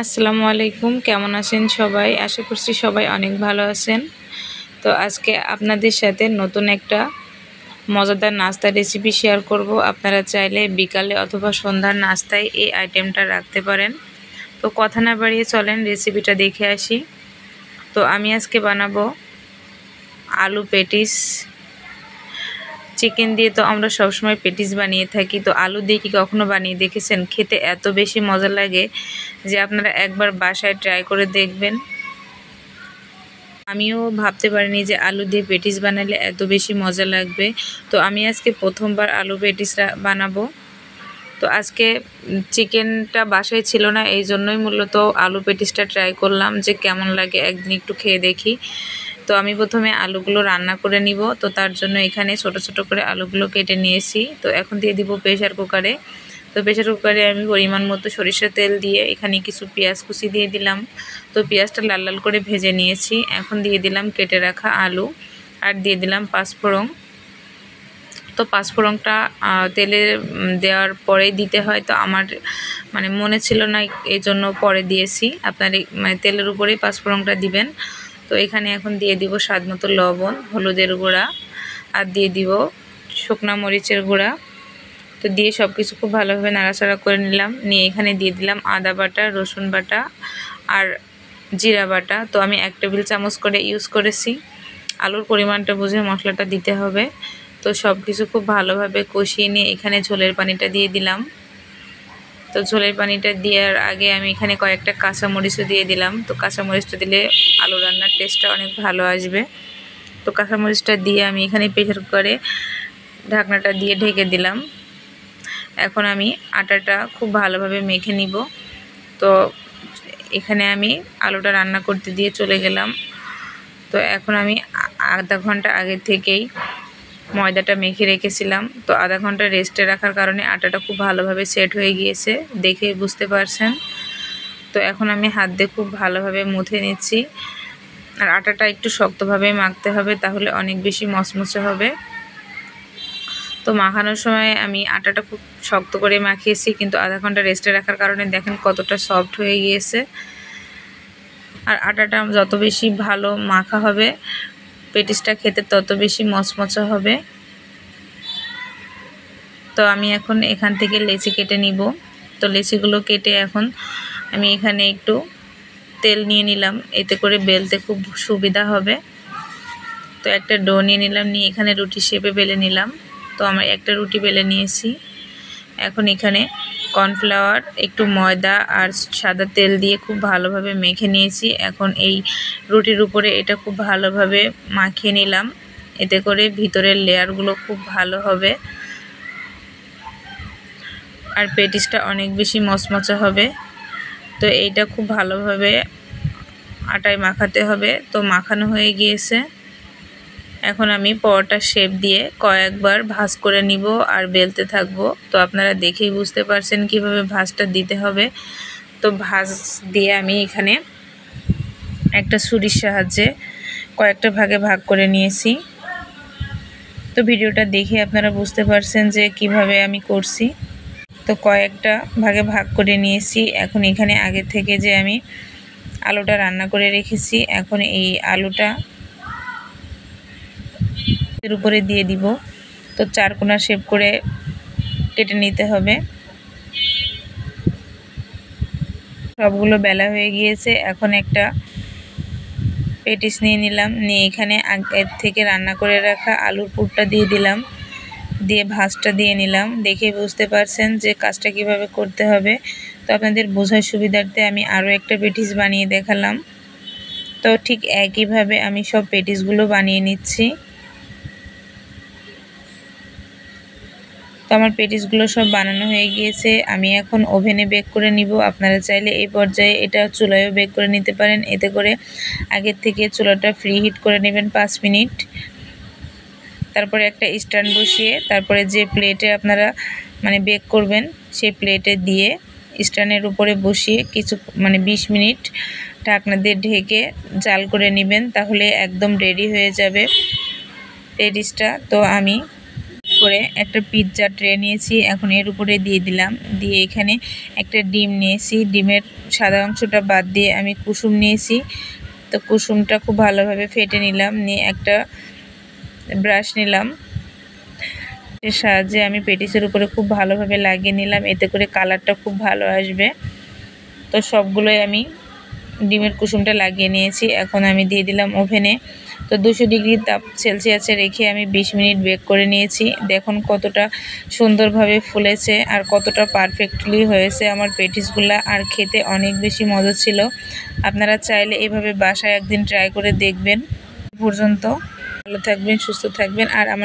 আসসালামু আলাইকুম, কেমন আছেন সবাই? আশা করছি সবাই অনেক ভালো আছেন। তো আজকে আপনাদের সাথে নতুন একটা মজাদার নাস্তার রেসিপি শেয়ার করব। আপনারা চাইলে বিকালে অথবা সন্ধ্যার নাস্তায় এই আইটেমটা রাখতে পারেন। তো কথা না বাড়িয়ে চলেন রেসিপিটা দেখে আসি। তো আমি আজকে বানাবো আলু পেটিস। চিকেন দিয়ে তো আমরা সবসময় পেটিস বানিয়ে থাকি, তো আলু দিয়ে কি কখনো বানিয়ে দেখেছেন? খেতে এত বেশি মজা লাগে যে আপনারা একবার বাসায় ট্রাই করে দেখবেন। আমিও ভাবতে পারিনি যে আলু দিয়ে পেটিস বানালে এত বেশি মজা লাগবে। তো আমি আজকে প্রথমবার আলু পেটিস বানাবো। তো আজকে চিকেনটা বাসায় ছিল না, এই জন্যই মূলত আলু পেটিসটা ট্রাই করলাম যে কেমন লাগে, একদিন একটু খেয়ে দেখি। তো আমি প্রথমে আলুগুলো রান্না করে নিব। তো তার জন্য এখানে ছোট ছোট করে আলুগুলো কেটে নিয়েছি। তো এখন দিয়ে দিব প্রেসার কুকারে। তো প্রেসার কুকারে আমি পরিমাণ মতো সরিষার তেল দিয়ে এখানে কিছু পেঁয়াজ কুচি দিয়ে দিলাম। তো পেঁয়াজটা লাল লাল করে ভেজে নিয়েছি। এখন দিয়ে দিলাম কেটে রাখা আলু আর দিয়ে দিলাম পাঁচফোড়ন। তো পাঁচফোড়নটা তেলে দেওয়ার পরেই দিতে হয়, তো আমার মনে ছিল না, এই জন্য পরে দিয়েছি। আপনার তেলের উপরেই পাঁচফোড়নটা দিবেন। তো এখানে এখন দিয়ে দিব স্বাদ মতো লবণ, হলুদের গুঁড়া আর দিয়ে দিব শুকনা মরিচের গুঁড়া। তো দিয়ে সব কিছু খুব ভালোভাবে নাড়াচাড়া করে নিলাম। নিয়ে এখানে দিয়ে দিলাম আদা বাটা, রসুন বাটা আর জিরা বাটা। তো আমি 1 টেবিল চামচ করে ইউজ করেছি। আলুর পরিমাণটা বুঝে মশলাটা দিতে হবে। তো সব কিছু খুব ভালোভাবে কষিয়ে নিয়ে এখানে ঝোলের পানিটা দিয়ে দিলাম। তো ঝোলের পানিটা দেওয়ার আগে আমি এখানে কয়েকটা কাঁচামরিচও দিয়ে দিলাম। তো কাঁচামরিচটা দিলে আলু রান্নার টেস্টটা অনেক ভালো আসবে। তো কাঁচামরিচটা দিয়ে আমি এখানে প্রেসার কুকারে ঢাকনাটা দিয়ে ঢেকে দিলাম। এখন আমি আটাটা খুব ভালোভাবে মেখে নিব। তো এখানে আমি আলুটা রান্না করতে দিয়ে চলে গেলাম। তো এখন আমি আধা ঘন্টা আগে থেকেই ময়দাটা মেখে রেখেছিলাম। তো আধা ঘন্টা রেস্টে রাখার কারণে আটাটা খুব ভালোভাবে সেট হয়ে গিয়েছে, দেখেই বুঝতে পারছেন। তো এখন আমি হাত দিয়ে খুব ভালোভাবে মুথে নিচ্ছি। আর আটাটা একটু শক্তভাবে মাখতে হবে, তাহলে অনেক বেশি মচমচে হবে। তো মাখানোর সময় আমি আটাটা খুব শক্ত করে মাখিয়েছি, কিন্তু আধা ঘন্টা রেস্টে রাখার কারণে দেখেন কতটা সফট হয়ে গিয়েছে। আর আটাটা যত বেশি ভালো মাখা হবে, পেটিসটা খেতে তত বেশি মচমচে হবে। তো আমি এখন এখান থেকে লেচি কেটে নিব। তো লেচিগুলো কেটে এখন আমি এখানে একটু তেল নিয়ে নিলাম, এতে করে বেলতে খুব সুবিধা হবে। তো একটা ডো নিয়ে নিলাম, নিয়ে এখানে রুটি শেপে বেলে নিলাম। তো আমার একটা রুটি বেলে নিয়েছি। এখন এখানে কর্নফ্লাওয়ার, একটু ময়দা আর সাদা তেল দিয়ে খুব ভালোভাবে মেখে নিয়েছি। এখন এই রুটির উপরে এটা খুব ভালোভাবে মাখিয়ে নিলাম, এতে করে ভিতরের লেয়ারগুলো খুব ভালো হবে আর পেটিসটা অনেক বেশি মচমচে হবে। তো এইটা খুব ভালোভাবে আটায় মাখাতে হবে। তো মাখানো হয়ে গিয়েছে। এখন আমি পরোটার শেপ দিয়ে কয়েকবার ভাঁজ করে নিব আর বেলতে থাকব। তো আপনারা দেখেই বুঝতে পারছেন কিভাবে ভাঁজটা দিতে হবে। তো ভাঁজ দিয়ে আমি এখানে একটা ছুরির সাহায্যে কয়েকটা ভাগে ভাগ করে নিয়েছি। তো ভিডিওটা দেখে আপনারা বুঝতে পারছেন যে কিভাবে আমি করছি। তো কয়েকটা ভাগে ভাগ করে নিয়েছি। এখন এখানে আগে থেকে যে আমি আলুটা রান্না করে রেখেছি, এখন এই আলুটা এর উপরে দিয়ে দিব। তো চারকোনা শেপ করে কেটে নিতে হবে। সবগুলো বেলা হয়ে গিয়েছে। এখন একটা পেটিস নিয়ে নিলাম, নিয়ে এখানে আগের থেকে রান্না করে রাখা আলুর পুরটা দিয়ে দিলাম, দিয়ে ভাঁজটা দিয়ে নিলাম। দেখে বুঝতে পারছেন যে কাজটা কিভাবে করতে হবে। তো আপনাদের বোঝার সুবিধার্থে আমি আরও একটা পেটিস বানিয়ে দেখালাম। তো ঠিক একইভাবে আমি সব পেটিসগুলো বানিয়ে নিচ্ছি। তো আমার পেটিসগুলো সব বানানো হয়ে গিয়েছে। আমি এখন ওভেনে বেক করে নিব। আপনারা চাইলে এই পর্যায়ে এটা চুলায়ও বেক করে নিতে পারেন। এতে করে আগের থেকে চুলাটা ফ্রি হিট করে নেবেন 5 মিনিট। তারপরে একটা স্ট্যান্ড বসিয়ে তারপরে যে প্লেটে আপনারা বেক করবেন সেই প্লেটে দিয়ে স্ট্যান্ডের উপরে বসিয়ে কিছু 20 মিনিট ঢাকনা দিয়ে ঢেকে জাল করে নেবেন, তাহলে একদম রেডি হয়ে যাবে পেটিসটা। তো আমি করে একটা পিৎজা ট্রে নিয়েছি, এখন এর উপরে দিয়ে দিলাম। দিয়ে এখানে একটা ডিম নিয়েছি, ডিমের সাদা অংশটা বাদ দিয়ে আমি কুসুম নিয়েছি। তো কুসুমটা খুব ভালোভাবে ফেটে নিলাম, নিয়ে একটা ব্রাশ নিলাম, এর সাহায্যে আমি পেটিসের উপরে খুব ভালোভাবে লাগিয়ে নিলাম, এতে করে কালারটা খুব ভালো আসবে। তো সবগুলোই আমি ডিমের কুসুমটা লাগিয়ে নিয়েছি। এখন আমি দিয়ে দিলাম ওভেনে। তো 200 ডিগ্রি তাপ সেলসিয়াসে রেখে আমি 20 মিনিট বেক করে নিয়েছি। দেখুন কতটা সুন্দরভাবে ফুলেছে আর কতটা পারফেক্টলি হয়েছে আমার পেটিসগুলা, আর খেতে অনেক বেশি মজা ছিল। আপনারা চাইলে এভাবে বাসায় একদিন ট্রাই করে দেখবেন। পর্যন্ত ভালো থাকবেন, সুস্থ থাকবেন, আর আমার